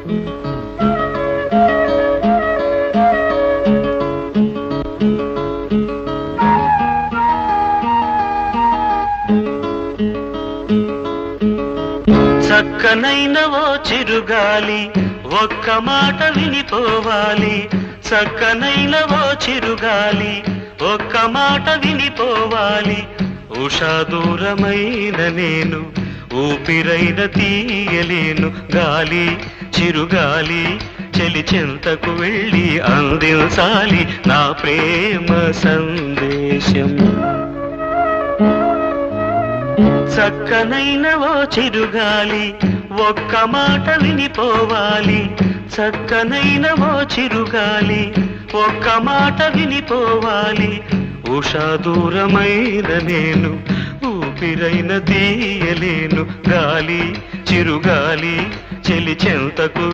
చక్కనైన ఓ చిరుగాలి ఒక్క మాట వినిపోవాలి. చక్కనైన ఓ చిరుగాలి ఒక్క మాట వినిపోవాలి. ఉషా దూరమైన నేను ఊపిరైన తీయలేను. గాలి చిరుగాలి చెలి చెంతకు వెళ్ళి అందించాలి నా ప్రేమ సందేశం. చక్కనైన ఓ చిరుగాలి ఒక్క మాట వినిపోవాలి. చక్కనైన ఓ చిరుగాలి ఒక్క మాట వినిపోవాలి. ఉషా దూరమైన నేను ఊపిరైన తీయలేను. గాలి చిరుగాలి చెలి చెంతకు